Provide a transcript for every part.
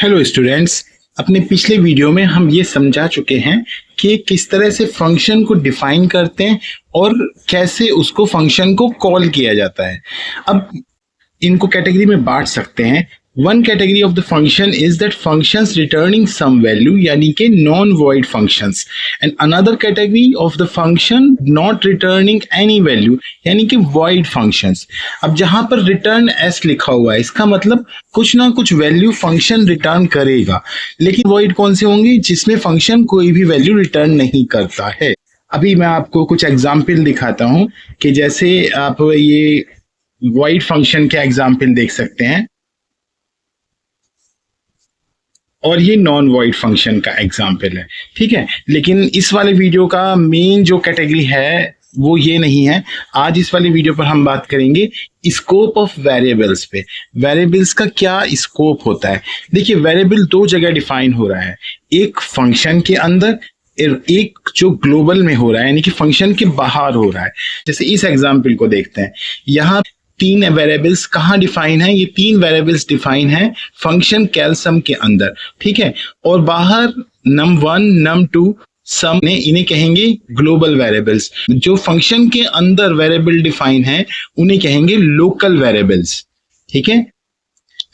Hello students, अपने पिछले video में हम ये समझा चुके हैं कि किस तरह से फंक्शन को डिफाइन करते हैं और कैसे उसको फंक्शन को कॉल किया जाता है। अब इनको कैटेगरी में बांट सकते हैं। One category of the function is that functions returning some value यानी कि non void functions, and another category of the function not returning any value यानी कि वॉइड फंक्शंस। अब जहां पर रिटर्न एस लिखा हुआ है इसका मतलब कुछ ना कुछ वैल्यू फंक्शन रिटर्न करेगा, लेकिन वॉइड कौन से होंगे? जिसमें फंक्शन कोई भी वैल्यू रिटर्न नहीं करता है। अभी मैं आपको कुछ एग्जाम्पल दिखाता हूं कि जैसे आप ये वॉइड फंक्शन के एग्जाम्पल देख सकते हैं और ये नॉन वॉइड फंक्शन का एग्जाम्पल है, ठीक है। लेकिन इस वाले वीडियो का मेन जो कैटेगरी है वो ये नहीं है। आज इस वाले वीडियो पर हम बात करेंगे स्कोप ऑफ वेरिएबल्स पे। वेरिएबल्स का क्या स्कोप होता है? देखिए, वेरिएबल दो जगह डिफाइन हो रहा है, एक फंक्शन के अंदर, एक जो ग्लोबल में हो रहा है यानी कि फंक्शन के बाहर हो रहा है। जैसे इस एग्जाम्पल को देखते हैं, यहाँ तीन वेरिएबल्स कहाँ डिफाइन है? ये तीन वेरिएबल्स डिफाइन है फंक्शन कैलसम के अंदर, ठीक है। और बाहर num1 num2 सम ने इन्हें कहेंगे ग्लोबल वेरिएबल्स। जो फंक्शन के अंदर वेरिएबल डिफाइन है उन्हें कहेंगे लोकल वेरिएबल्स, ठीक है।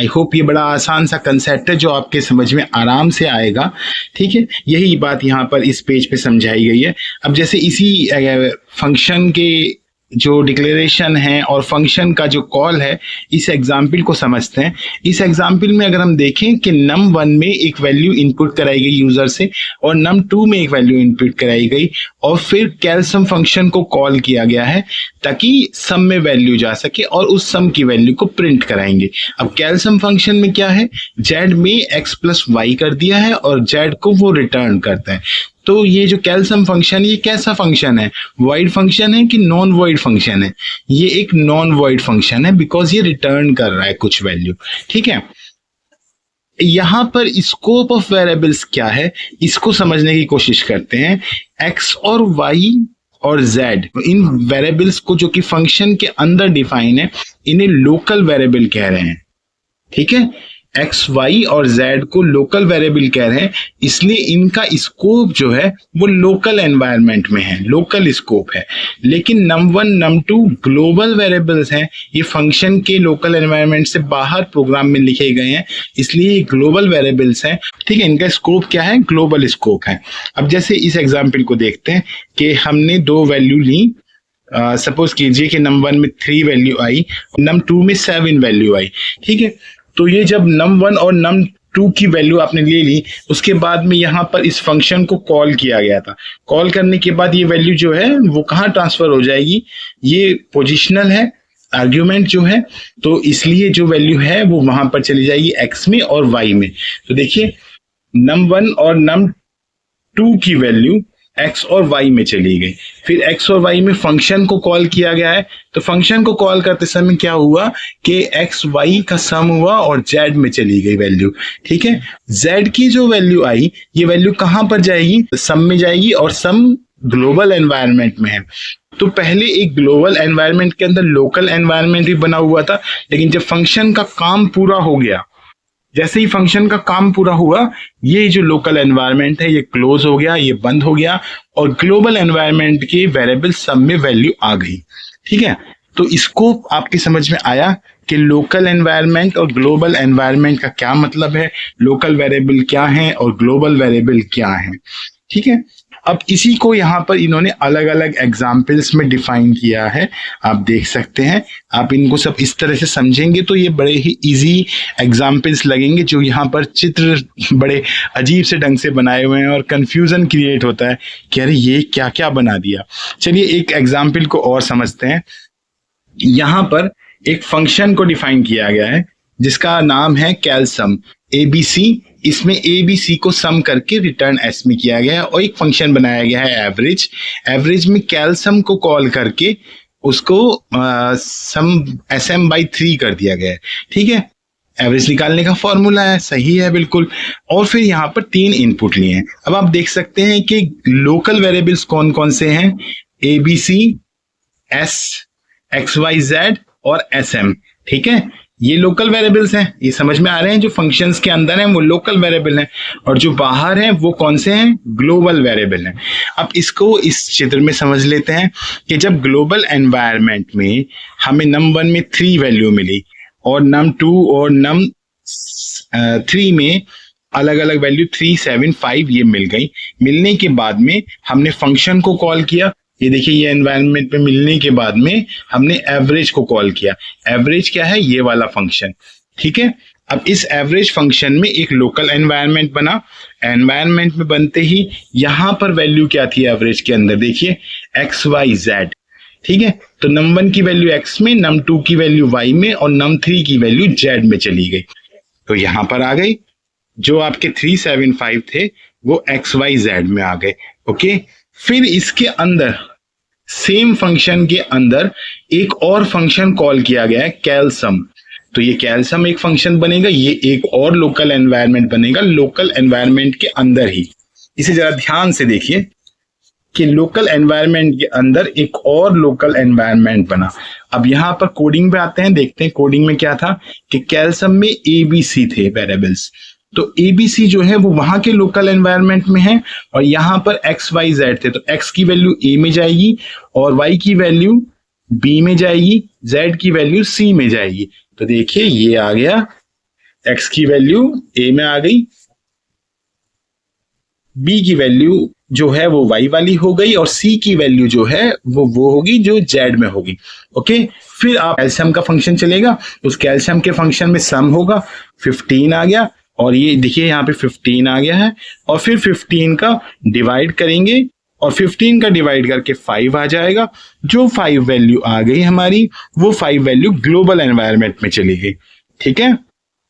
आई होप ये बड़ा आसान सा कंसेप्ट है जो आपके समझ में आराम से आएगा, ठीक है। यही बात यहाँ पर इस पेज पे समझाई गई है। अब जैसे इसी फंक्शन के जो डिक्लेरेशन है और फंक्शन का जो कॉल है, इस एग्जाम्पल को समझते हैं। इस एग्जाम्पल में अगर हम देखें कि num1 में एक वैल्यू इनपुट कराई गई यूजर से और num2 में एक वैल्यू इनपुट कराई गई और फिर कैलसम फंक्शन को कॉल किया गया है ताकि सम में वैल्यू जा सके और उस सम की वैल्यू को प्रिंट कराएंगे। अब कैलसम फंक्शन में क्या है? z में x प्लस वाई कर दिया है और z को वो रिटर्न करता है। तो ये जो कैलसम फंक्शन, ये कैसा फंक्शन है? वॉइड फंक्शन है कि नॉन वॉइड फंक्शन है? ये एक नॉन वॉइड फंक्शन है बिकॉज ये रिटर्न कर रहा है कुछ वैल्यू, ठीक है। यहां पर स्कोप ऑफ वेरिएबल्स क्या है इसको समझने की कोशिश करते हैं। x और y और z, इन वेरिएबल्स को जो कि फंक्शन के अंदर डिफाइन है, इन्हें लोकल वेरिएबल कह रहे हैं, ठीक है। x, y और z को लोकल वेरिएबल कह रहे हैं, इसलिए इनका स्कोप जो है वो लोकल एनवायरनमेंट में है, लोकल स्कोप है। लेकिन num1 num2 ग्लोबल वेरिएबल्स हैं, ये फंक्शन के लोकल एनवायरनमेंट से बाहर प्रोग्राम में लिखे गए हैं, इसलिए ये ग्लोबल वेरिएबल्स हैं, ठीक है। इनका स्कोप क्या है? ग्लोबल स्कोप है। अब जैसे इस एग्जाम्पल को देखते हैं कि हमने दो वैल्यू ली। सपोज कीजिए कि num1 में 3 वैल्यू आई, num2 में 7 वैल्यू आई, ठीक है। तो ये जब num1 और num2 की वैल्यू आपने ले ली, उसके बाद में यहाँ पर इस फंक्शन को कॉल किया गया था। कॉल करने के बाद ये वैल्यू जो है वो कहाँ ट्रांसफर हो जाएगी? ये पोजिशनल है, आर्ग्यूमेंट जो है, तो इसलिए जो वैल्यू है वो वहां पर चली जाएगी x में और y में। तो देखिए, num1 और num2 की वैल्यू x और y में चली गई। फिर x और y में फंक्शन को कॉल किया गया है, तो फंक्शन को कॉल करते समय क्या हुआ कि x y का सम हुआ और z में चली गई वैल्यू, ठीक है। z की जो वैल्यू आई, ये वैल्यू कहां पर जाएगी? सम में जाएगी और सम ग्लोबल एनवायरनमेंट में है। तो पहले एक ग्लोबल एनवायरनमेंट के अंदर लोकल एनवायरनमेंट भी बना हुआ था, लेकिन जब फंक्शन का काम पूरा हो गया, जैसे ही फंक्शन का काम पूरा हुआ, ये जो लोकल एनवायरनमेंट है ये क्लोज हो गया, ये बंद हो गया और ग्लोबल एनवायरनमेंट के वेरिएबल सब में वैल्यू आ गई, ठीक है। तो स्कोप आपकी समझ में आया कि लोकल एनवायरनमेंट और ग्लोबल एनवायरनमेंट का क्या मतलब है, लोकल वेरिएबल क्या है और ग्लोबल वेरिएबल क्या है, ठीक है। अब इसी को यहाँ पर इन्होंने अलग अलग एग्जाम्पल्स में डिफाइन किया है, आप देख सकते हैं। आप इनको सब इस तरह से समझेंगे तो ये बड़े ही इजी एग्जाम्पल्स लगेंगे, जो यहाँ पर चित्र बड़े अजीब से ढंग से बनाए हुए हैं और कंफ्यूजन क्रिएट होता है कि अरे ये क्या क्या बना दिया। चलिए एक एग्जाम्पल को और समझते हैं। यहाँ पर एक फंक्शन को डिफाइन किया गया है जिसका नाम है कैलसम ABC। इसमें ABC को सम करके रिटर्न S में किया गया है और एक फंक्शन बनाया गया है एवरेज। एवरेज में कैलसम को कॉल करके उसको सम SM/3 कर दिया गया है, ठीक है। एवरेज निकालने का फॉर्मूला है, सही है बिल्कुल। और फिर यहाँ पर 3 इनपुट लिए हैं। अब आप देख सकते हैं कि लोकल वेरिएबल्स कौन कौन से हैं? ABC, S, XYZ और SM, ठीक है। ये लोकल वेरिएबल्स हैं, ये समझ में आ रहे हैं, जो फंक्शंस के अंदर हैं वो लोकल वेरिएबल हैं और जो बाहर हैं वो कौन से हैं, ग्लोबल वेरिएबल हैं। अब इसको इस चित्र में समझ लेते हैं कि जब ग्लोबल एनवायरनमेंट में हमें num1 में 3 वैल्यू मिली और num2 और num3 में अलग अलग वैल्यू 3, 7, 5 ये मिल गई। मिलने के बाद में हमने फंक्शन को कॉल किया, ये देखिए ये एनवायरनमेंट में मिलने के बाद में हमने एवरेज को कॉल किया। एवरेज क्या है, ये वाला फंक्शन, ठीक है। अब इस एवरेज फंक्शन में एक लोकल एनवायरनमेंट बना। एनवायरनमेंट में बनते ही यहां पर वैल्यू क्या थी एवरेज के अंदर, देखिए एक्स वाई जेड, ठीक है। तो num1 की वैल्यू x में, num2 की वैल्यू y में और num3 की वैल्यू z में चली गई। तो यहां पर आ गई, जो आपके 3, 7, 5 थे वो एक्स वाई जेड में आ गए। ओके, फिर इसके अंदर सेम फंक्शन के अंदर एक और फंक्शन कॉल किया गया है, कैलसम। तो ये कैलसम एक फंक्शन बनेगा, ये एक और लोकल एनवायरनमेंट बनेगा, लोकल एनवायरनमेंट के अंदर ही। इसे जरा ध्यान से देखिए कि लोकल एनवायरनमेंट के अंदर एक और लोकल एनवायरनमेंट बना। अब यहां पर कोडिंग पे आते हैं, देखते हैं कोडिंग में क्या था कि कैलसम में ABC थे वेरिएबल्स। तो ABC जो है वो वहां के लोकल एनवायरनमेंट में है और यहां पर XYZ थे। तो X की वैल्यू A में जाएगी और Y की वैल्यू B में जाएगी, Z की वैल्यू C में जाएगी। तो देखिए ये आ गया, X की वैल्यू A में आ गई, B की वैल्यू जो है वो Y वाली हो गई और C की वैल्यू जो है वो होगी जो Z में होगी। ओके, फिर आप कैल्शियम का फंक्शन चलेगा, उस कैल्शियम के फंक्शन में सम होगा, 15 आ गया और ये देखिए यहाँ पे 15 आ गया है और फिर 15 का डिवाइड करेंगे और 15 का डिवाइड करके 5 आ जाएगा। जो 5 वैल्यू आ गई हमारी, वो 5 वैल्यू ग्लोबल एनवायरनमेंट में चली गई, ठीक है।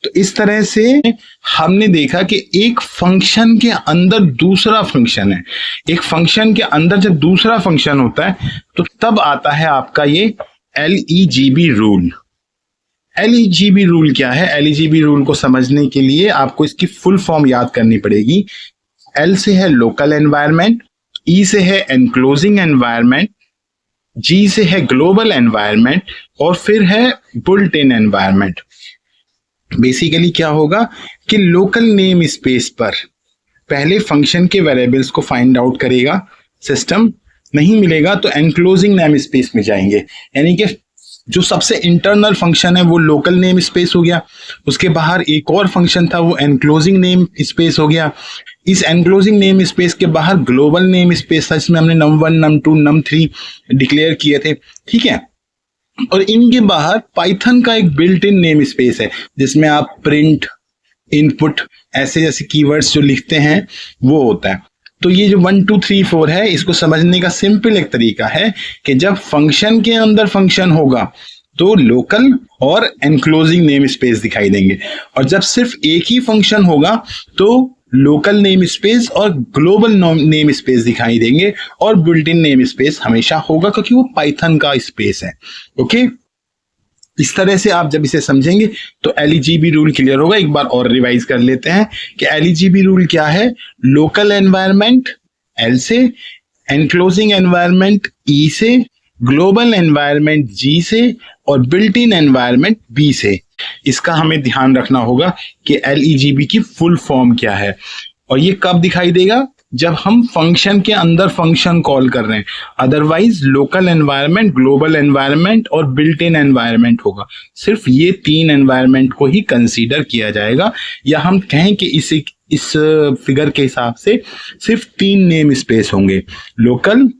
तो इस तरह से हमने देखा कि एक फंक्शन के अंदर दूसरा फंक्शन है, एक फंक्शन के अंदर जब दूसरा फंक्शन होता है तो तब आता है आपका ये LEGB रूल। LEGB रूल क्या है, LEGB रूल को समझने के लिए आपको इसकी फुल फॉर्म याद करनी पड़ेगी। L से है लोकल एनवायरनमेंट, E से है एनक्लोजिंग एनवायरनमेंट, G से है ग्लोबल एनवायरनमेंट और फिर है बुल्ट इन एनवायरनमेंट। बेसिकली क्या होगा कि लोकल नेम स्पेस पर पहले फंक्शन के वेरिएबल्स को फाइंड आउट करेगा सिस्टम, नहीं मिलेगा तो एनक्लोजिंग नेम स्पेस में जाएंगे, यानी कि जो सबसे इंटरनल फंक्शन है वो लोकल नेम स्पेस हो गया, उसके बाहर एक और फंक्शन था वो एनक्लोजिंग नेम स्पेस हो गया, इस एनक्लोजिंग नेम स्पेस के बाहर ग्लोबल नेम स्पेस था, इसमें हमने num1, num2, num3 डिक्लेयर किए थे, ठीक है। और इनके बाहर पाइथन का एक बिल्ट इन नेम स्पेस है जिसमें आप प्रिंट, इनपुट ऐसे जैसे कीवर्ड्स जो लिखते हैं वो होता है। तो ये जो 1, 2, 3, 4 है, इसको समझने का सिंपल एक तरीका है कि जब फंक्शन के अंदर फंक्शन होगा तो लोकल और एनक्लोजिंग नेम स्पेस दिखाई देंगे और जब सिर्फ एक ही फंक्शन होगा तो लोकल नेम स्पेस और ग्लोबल नेम स्पेस दिखाई देंगे और बिल्ट इन नेम स्पेस हमेशा होगा क्योंकि वो पाइथन का स्पेस है। ओके, इस तरह से आप जब इसे समझेंगे तो LEGB रूल क्लियर होगा। एक बार और रिवाइज कर लेते हैं कि LEGB रूल क्या है, लोकल एनवायरनमेंट L से, एनक्लोजिंग एनवायरनमेंट E से, ग्लोबल एनवायरनमेंट G से और बिल्ट इन एनवायरनमेंट B से। इसका हमें ध्यान रखना होगा कि LEGB की फुल फॉर्म क्या है और ये कब दिखाई देगा, जब हम फंक्शन के अंदर फंक्शन कॉल कर रहे हैं। Otherwise local environment, global environment और बिल्ट इन एनवायरनमेंट होगा। सिर्फ ये 3 एनवायरनमेंट को ही कंसीडर किया जाएगा, या हम कहें कि इस फिगर के हिसाब से सिर्फ 3 नेम स्पेस होंगे, लोकल,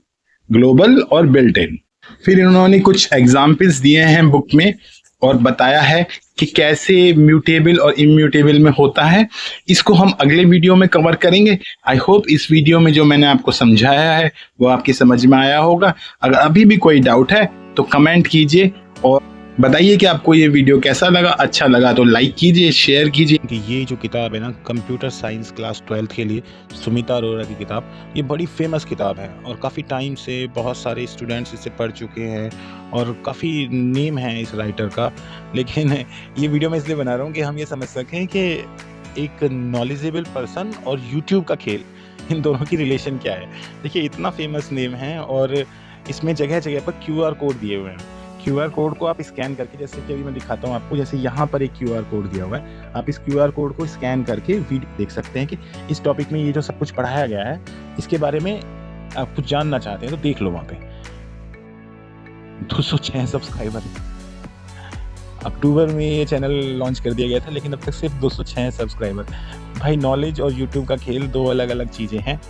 ग्लोबल और बिल्ट इन। फिर इन्होंने कुछ एग्जाम्पल्स दिए हैं बुक में और बताया है कि कैसे म्यूटेबल और इम्यूटेबल में होता है। इसको हम अगले वीडियो में कवर करेंगे। आई होप इस वीडियो में जो मैंने आपको समझाया है वो आपकी समझ में आया होगा। अगर अभी भी कोई डाउट है तो कमेंट कीजिए और बताइए कि आपको ये वीडियो कैसा लगा। अच्छा लगा तो लाइक कीजिए, शेयर कीजिए। कि ये जो किताब है ना, कंप्यूटर साइंस क्लास 12th के लिए, सुमिता अरोरा की किताब, ये बड़ी फेमस किताब है और काफ़ी टाइम से बहुत सारे स्टूडेंट्स इसे पढ़ चुके हैं और काफ़ी नेम है इस राइटर का। लेकिन ये वीडियो मैं इसलिए बना रहा हूँ कि हम ये समझ सकें कि एक नॉलेजेबल पर्सन और यूट्यूब का खेल, इन दोनों की रिलेशन क्या है। देखिए, इतना फेमस नेम है और इसमें जगह जगह पर QR कोड दिए हुए हैं। क्यूआर कोड को आप स्कैन करके, जैसे कि अभी मैं दिखाता हूँ आपको, जैसे यहाँ पर एक क्यूआर कोड दिया हुआ है, आप इस क्यूआर कोड को स्कैन करके वीडियो देख सकते हैं कि इस टॉपिक में ये जो सब कुछ पढ़ाया गया है, इसके बारे में आप कुछ जानना चाहते हैं तो देख लो वहाँ पे। 206 सब्सक्राइबर, अक्टूबर में ये चैनल लॉन्च कर दिया गया था, लेकिन अब तक सिर्फ 206 सब्सक्राइबर। भाई नॉलेज और यूट्यूब का खेल दो अलग-अलग चीज़ें हैं।